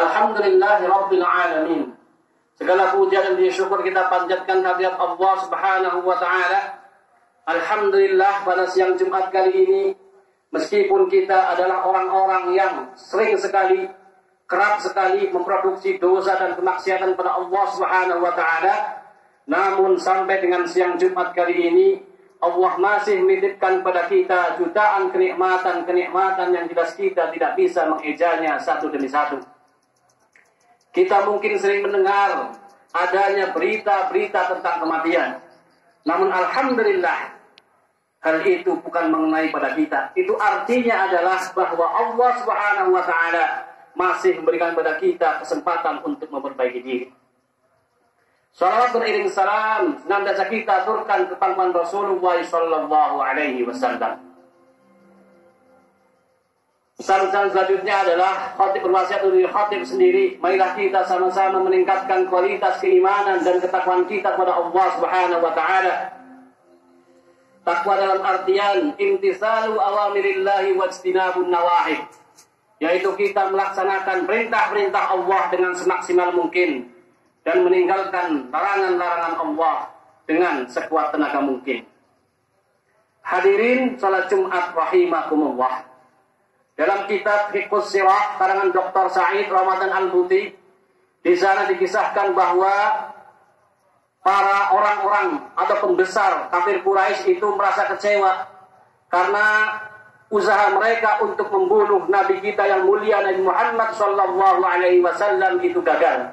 Alhamdulillahirabbil alamin. Segala puja dan syukur kita panjatkan hadirat Allah Subhanahu wa taala. Alhamdulillah pada siang Jumat kali ini, meskipun kita adalah orang-orang yang sering sekali, kerap sekali memproduksi dosa dan kemaksiatan pada Allah Subhanahu wa taala, namun sampai dengan siang Jumat kali ini Allah masih menitipkan pada kita jutaan kenikmatan yang jelas kita tidak bisa mengejanya satu demi satu. Kita mungkin sering mendengar adanya berita-berita tentang kematian. Namun alhamdulillah, hal itu bukan mengenai pada kita. Itu artinya adalah bahwa Allah Subhanahu wa taala masih memberikan pada kita kesempatan untuk memperbaiki diri. Salawat beriring salam senantiasa kita aturkan ke panutan Rasulullah sallallahu alaihi wasallam. Pesan-pesan selanjutnya adalah khatib berwasiat dari khatib sendiri. Marilah kita sama-sama meningkatkan kualitas keimanan dan ketakwaan kita kepada Allah Subhanahu wa taala. Takwa dalam artian imtisalu awamirillahi wajtinabun nawahi, yaitu kita melaksanakan perintah-perintah Allah dengan semaksimal mungkin dan meninggalkan larangan-larangan Allah dengan sekuat tenaga mungkin. Hadirin salat Jumat rahimakumullah. Dalam kitab Fiqhus Sirah karangan Dr. Said Ramadan Al-Buti, di sana dikisahkan bahwa para orang-orang atau pembesar kafir Quraisy itu merasa kecewa karena usaha mereka untuk membunuh Nabi kita yang mulia Nabi Muhammad sallallahu alaihi wasallam itu gagal.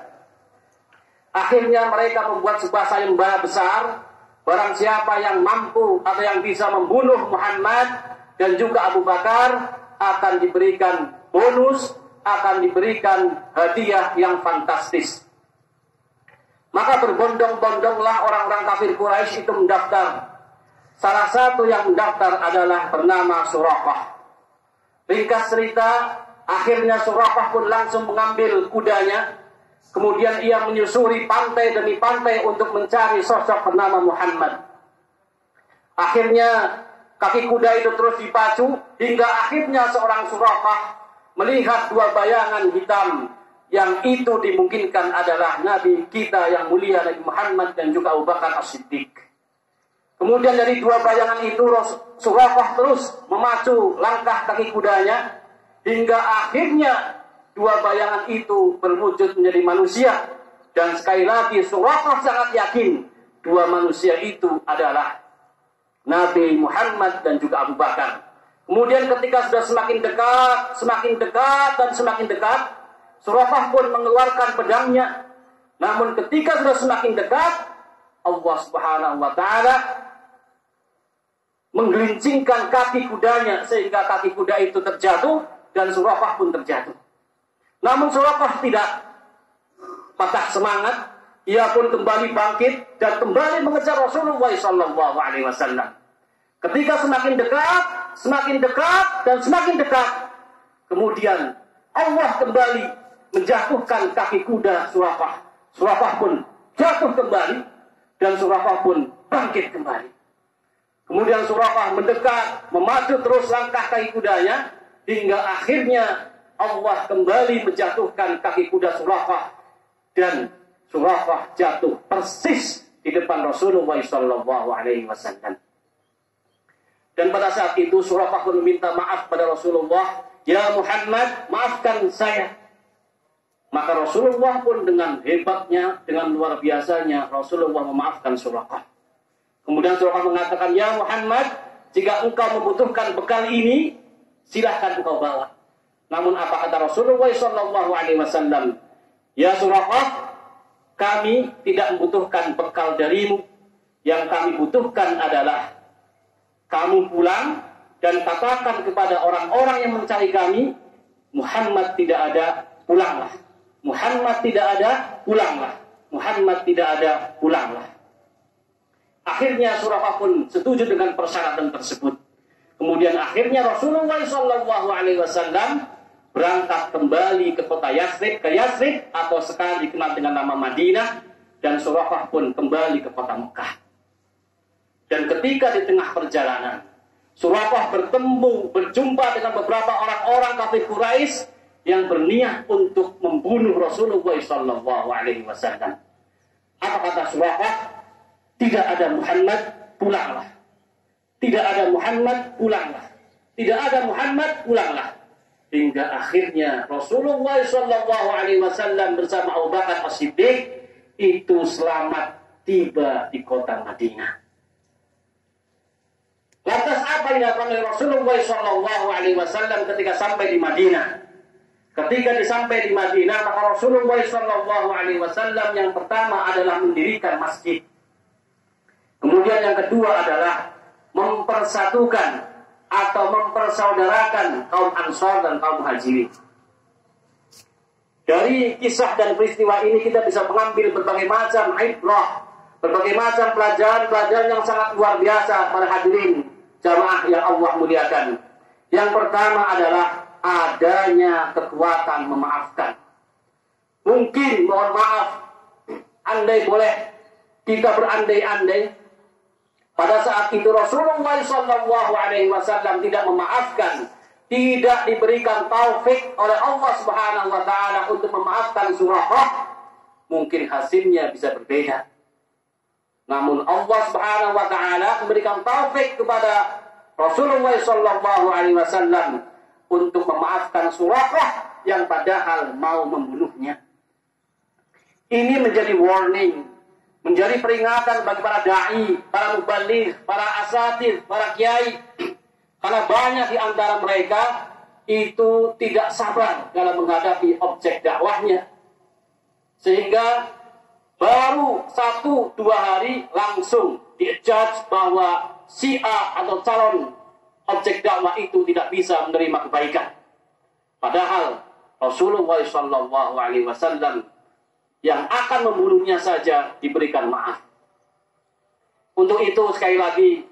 Akhirnya mereka membuat sebuah sayembara besar. Barang siapa yang mampu atau yang bisa membunuh Muhammad dan juga Abu Bakar akan diberikan bonus, akan diberikan hadiah yang fantastis. Maka berbondong-bondonglah orang-orang kafir Quraisy itu mendaftar. Salah satu yang mendaftar adalah bernama Suraqah. Ringkas cerita, akhirnya Suraqah pun langsung mengambil kudanya. Kemudian ia menyusuri pantai demi pantai untuk mencari sosok bernama Muhammad. Akhirnya kaki kuda itu terus dipacu hingga akhirnya seorang Suraqah melihat dua bayangan hitam yang itu dimungkinkan adalah Nabi kita yang mulia Nabi Muhammad dan juga Abu Bakar As-Siddiq. Kemudian dari dua bayangan itu Suraqah terus memacu langkah kaki kudanya hingga akhirnya dua bayangan itu berwujud menjadi manusia. Dan sekali lagi Suraqah sangat yakin dua manusia itu adalah Nabi Muhammad dan juga Abu Bakar. Kemudian ketika sudah semakin dekat dan semakin dekat, Suraqah pun mengeluarkan pedangnya. Namun ketika sudah semakin dekat, Allah Subhanahu wa taala menggelincingkan kaki kudanya sehingga kaki kuda itu terjatuh dan Suraqah pun terjatuh. Namun Suraqah tidak patah semangat, ia pun kembali bangkit dan kembali mengejar Rasulullah sallallahu alaihi wasallam. Ketika semakin dekat dan semakin dekat, kemudian Allah kembali menjatuhkan kaki kuda Suraqah. Suraqah pun jatuh kembali dan Suraqah pun bangkit kembali. Kemudian Suraqah mendekat, memacu terus langkah kaki kudanya hingga akhirnya Allah kembali menjatuhkan kaki kuda Suraqah dan Suraqah jatuh persis di depan Rasulullah sallallahu alaihi wasallam. Dan pada saat itu Suraqah pun meminta maaf pada Rasulullah, "Ya Muhammad, maafkan saya." Maka Rasulullah pun dengan hebatnya, dengan luar biasanya Rasulullah memaafkan Suraqah. Kemudian Suraqah mengatakan, "Ya Muhammad, jika engkau membutuhkan bekal ini, silahkan engkau bawa." Namun apa kata Rasulullah sallallahu alaihi wasallam? "Ya Suraqah, kami tidak membutuhkan bekal darimu. Yang kami butuhkan adalah kamu pulang dan katakan kepada orang-orang yang mencari kami, Muhammad tidak ada, pulanglah. Muhammad tidak ada, pulanglah. Muhammad tidak ada, pulanglah." Akhirnya Suraqah pun setuju dengan persyaratan tersebut. Kemudian akhirnya Rasulullah sallallahu alaihi wasallam berangkat kembali ke kota Yathrib, atau sekarang dikenal dengan nama Madinah, dan Suraqah pun kembali ke kota Mekah. Dan ketika di tengah perjalanan, Suraqah berjumpa dengan beberapa orang-orang kafir Quraisy yang berniat untuk membunuh Rasulullah sallallahu alaihi wasallam. Apa kata Suraqah? Tidak ada Muhammad, pulanglah. Tidak ada Muhammad, pulanglah. Tidak ada Muhammad, pulanglah. Hingga akhirnya Rasulullah sallallahu alaihi wasallam bersama Abu Bakar As-Siddiq itu selamat tiba di kota Madinah. Lantas apa yang dilakukan oleh Rasulullah sallallahu alaihi wasallam ketika sampai di Madinah? Ketika sampai di Madinah, maka Rasulullah sallallahu alaihi wasallam yang pertama adalah mendirikan masjid. Kemudian yang kedua adalah mempersatukan atau mempersaudarakan kaum Ansar dan kaum Muhajirin. Dari kisah dan peristiwa ini kita bisa mengambil berbagai macam ibrah, berbagai macam pelajaran-pelajaran yang sangat luar biasa para hadirin jamaah yang Allah muliakan. Yang pertama adalah adanya kekuatan memaafkan. Mungkin, mohon maaf, andai boleh kita berandai-andai, pada saat itu Rasulullah SAW tidak memaafkan, tidak diberikan taufik oleh Allah Subhanahu wa Ta'ala untuk memaafkan Suraqah, mungkin hasilnya bisa berbeda. Namun Allah Subhanahu wa Ta'ala memberikan taufik kepada Rasulullah SAW untuk memaafkan Suraqah yang padahal mau membunuhnya. Ini menjadi warning, menjadi peringatan bagi para da'i, para mubaligh, para asatidz, para kiai. Karena banyak di antara mereka itu tidak sabar dalam menghadapi objek dakwahnya. Sehingga baru 1-2 hari langsung di-judge bahwa si A atau calon objek dakwah itu tidak bisa menerima kebaikan. Padahal Rasulullah SAW yang akan membunuhnya saja diberikan maaf. Untuk itu sekali lagi,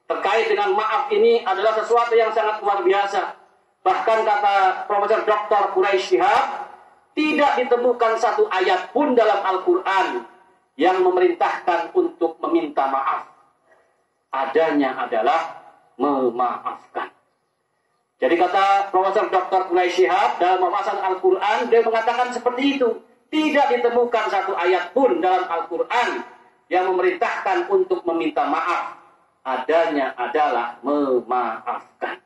terkait dengan maaf ini adalah sesuatu yang sangat luar biasa. Bahkan kata Profesor Dr. Quraisy Shihab, tidak ditemukan satu ayat pun dalam Al-Quran yang memerintahkan untuk meminta maaf. Adanya adalah memaafkan. Jadi kata Profesor Dr. Quraisy Shihab dalam pembahasan Al-Quran, dia mengatakan seperti itu. Tidak ditemukan satu ayat pun dalam Al-Quran yang memerintahkan untuk meminta maaf. Adanya adalah memaafkan.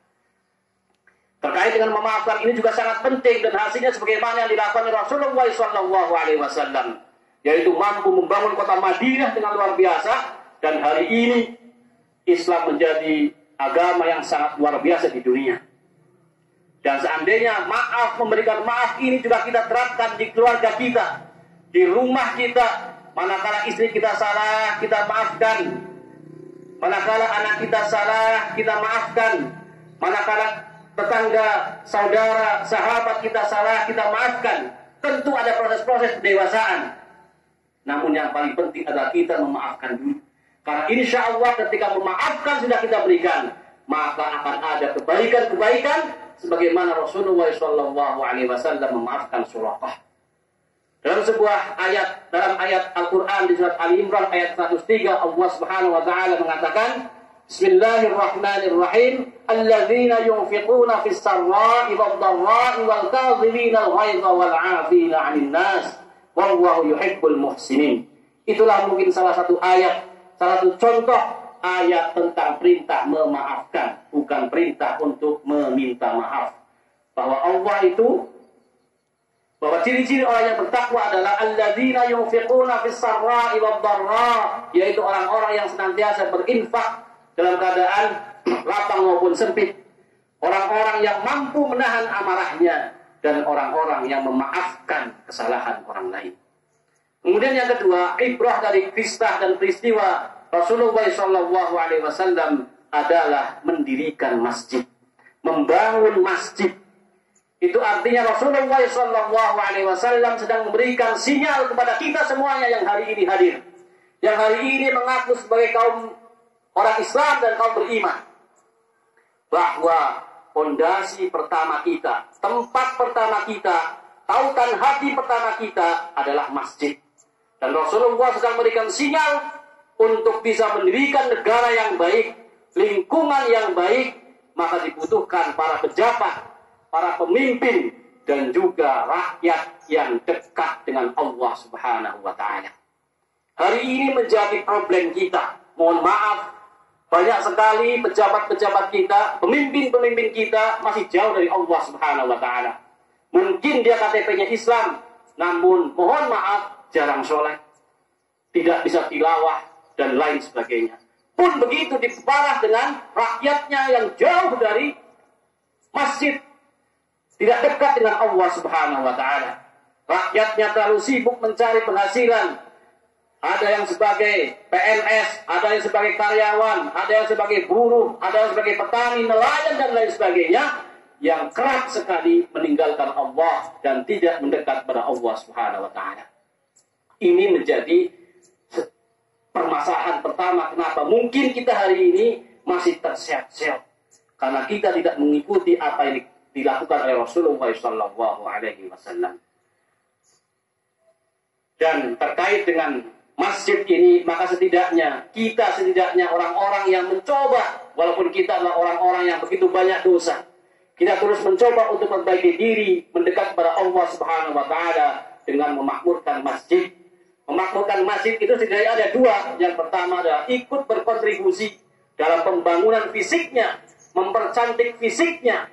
Terkait dengan memaafkan ini juga sangat penting dan hasilnya sebagaimana yang dilakukan oleh Rasulullah SAW, yaitu mampu membangun kota Madinah dengan luar biasa, dan hari ini Islam menjadi agama yang sangat luar biasa di dunia. Dan seandainya maaf, memberikan maaf ini juga kita terapkan di keluarga kita, di rumah kita, manakala istri kita salah, kita maafkan. Manakala anak kita salah, kita maafkan. Manakala tetangga, saudara, sahabat kita salah, kita maafkan. Tentu ada proses-proses pendewasaan. Namun yang paling penting adalah kita memaafkan dulu. Karena insya Allah ketika memaafkan sudah kita berikan, maka akan ada kebaikan-kebaikan sebagaimana Rasulullah SAW memaafkan Suraqah. Dalam sebuah ayat, dalam ayat Al-Quran di surat Ali Imran ayat 103, Allah Subhanahu wa Ta'ala mengatakan, Bismillahirrahmanirrahim, alladzina yunfiquna fis sarra'i wad dharra'i wal kadhimina al-ghaidha wal 'afina 'anil nas wallahu yuhibbul muhsinin. Itulah mungkin salah satu ayat, salah satu contoh ayat tentang perintah memaafkan, bukan perintah untuk meminta maaf. Bahwa Allah itu, bahwa ciri-ciri orang yang bertakwa adalah alladzina yunfiquna fis sarra'i wad dharra', yaitu orang-orang yang senantiasa berinfak dalam keadaan lapang maupun sempit, orang-orang yang mampu menahan amarahnya, dan orang-orang yang memaafkan kesalahan orang lain. Kemudian yang kedua, ibrah dari kisah dan peristiwa Rasulullah SAW adalah mendirikan masjid, membangun masjid. Itu artinya Rasulullah SAW sedang memberikan sinyal kepada kita semuanya yang hari ini hadir, yang hari ini mengaku sebagai kaum orang Islam dan kaum beriman, bahwa fondasi pertama kita, tempat pertama kita, tautan hati pertama kita adalah masjid. Dan Rasulullah sedang memberikan sinyal untuk bisa mendirikan negara yang baik, lingkungan yang baik, maka dibutuhkan para pejabat, para pemimpin dan juga rakyat yang dekat dengan Allah Subhanahu wa Ta'ala. Hari ini menjadi problem kita. Mohon maaf, banyak sekali pejabat-pejabat kita, pemimpin-pemimpin kita masih jauh dari Allah Subhanahu wa Ta'ala. Mungkin dia KTP-nya Islam, namun mohon maaf jarang sholat, tidak bisa tilawah dan lain sebagainya. Pun begitu diparah dengan rakyatnya yang jauh dari masjid, tidak dekat dengan Allah Subhanahu wa Ta'ala. Rakyatnya terlalu sibuk mencari penghasilan. Ada yang sebagai PNS, ada yang sebagai karyawan, ada yang sebagai buruh, ada yang sebagai petani, nelayan dan lain sebagainya, yang kerap sekali meninggalkan Allah dan tidak mendekat pada Allah Subhanahu wa Ta'ala. Ini menjadi permasalahan pertama kenapa mungkin kita hari ini masih terseok-seok, karena kita tidak mengikuti apa yang dilakukan oleh Rasulullah Sallallahu Alaihi Wasallam. Dan terkait dengan masjid ini, maka setidaknya orang-orang yang mencoba, walaupun kita adalah orang-orang yang begitu banyak dosa, kita terus mencoba untuk memperbaiki diri, mendekat kepada Allah Subhanahu Wa Taala dengan memakmurkan masjid. Memakmurkan masjid itu setidaknya ada dua. Yang pertama adalah ikut berkontribusi dalam pembangunan fisiknya, mempercantik fisiknya.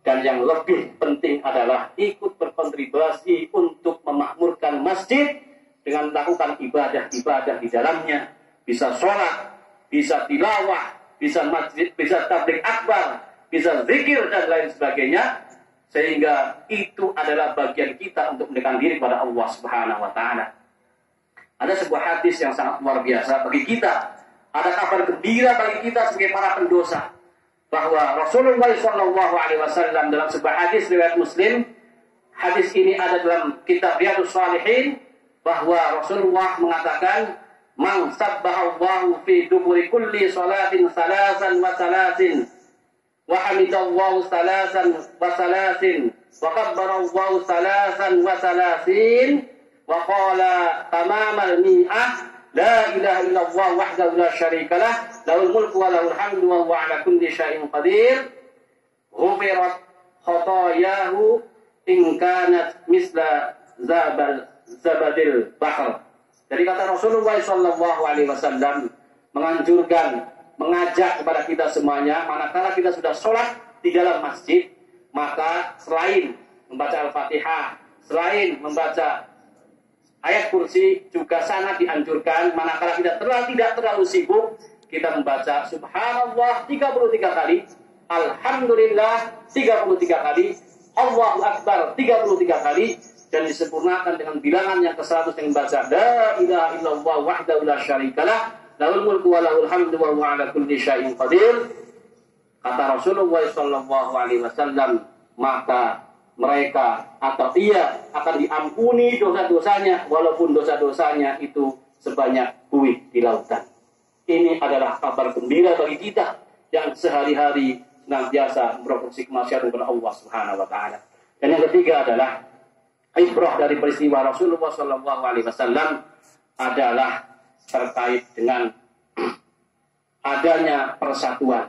Dan yang lebih penting adalah ikut berkontribusi untuk memakmurkan masjid dengan melakukan ibadah-ibadah di dalamnya. Bisa sholat, bisa tilawah, bisa masjid, bisa tabligh akbar, bisa zikir dan lain sebagainya. Sehingga itu adalah bagian kita untuk mendekatkan diri kepada Allah Subhanahu wa Ta'ala. Ada sebuah hadis yang sangat luar biasa bagi kita. Ada kabar gembira bagi kita sebagai para pendosa, bahwa Rasulullah SAW dalam sebuah hadis riwayat Muslim, hadis ini ada dalam kitab Riyadhus Shalihin, bahwa Rasulullah mengatakan, "Man sabbahallahu fi duburi kulli salatin salasan wa salasin, wa hamidallahu salasan wa salasin, wa kabbarallahu salasan wa salasin, wa qala tamamal mi'ah, la ilaha illallah wahdahu la syarika lah, lahul mulku wa lahul hamdu wa huwa ala kulli syai'in qadir, ghufirat khotayahu in kanat misla zabadil bahr." Jadi kata Rasulullah SAW menganjurkan, mengajak kepada kita semuanya, manakala kita sudah sholat di dalam masjid, maka selain membaca Al-Fatihah, selain membaca ayat kursi, juga sangat dianjurkan manakala kita tidak terlalu sibuk, kita membaca Subhanallah 33 kali, Alhamdulillah 33 kali, Allahu Akbar 33 kali, dan disempurnakan dengan bilangan yang ke-100 yang membaca La ilaha illallah wahdahu la syarikalah, lahul mulku wa lahul hamdu wa huwa ala kulli syai'in qadir. Kata Rasulullah SAW, maka mereka atau ia akan diampuni dosa-dosanya, walaupun dosa-dosanya itu sebanyak buih di lautan. Ini adalah kabar gembira bagi kita yang sehari-hari senantiasa berproduksi kemaksiatan kepada Allah Subhanahu wa Ta'ala. Dan yang ketiga adalah ibrah dari peristiwa Rasulullah SAW adalah terkait dengan adanya persatuan.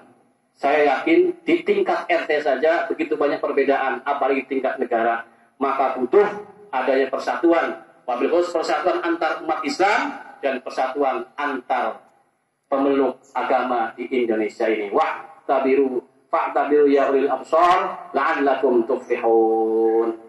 Saya yakin di tingkat RT saja begitu banyak perbedaan, apalagi tingkat negara. Maka butuh adanya persatuan. Wabil khusus persatuan antar umat Islam dan persatuan antar pemeluk agama di Indonesia ini. Fa'tabiru ya ulil absar la'allakum tuflihun.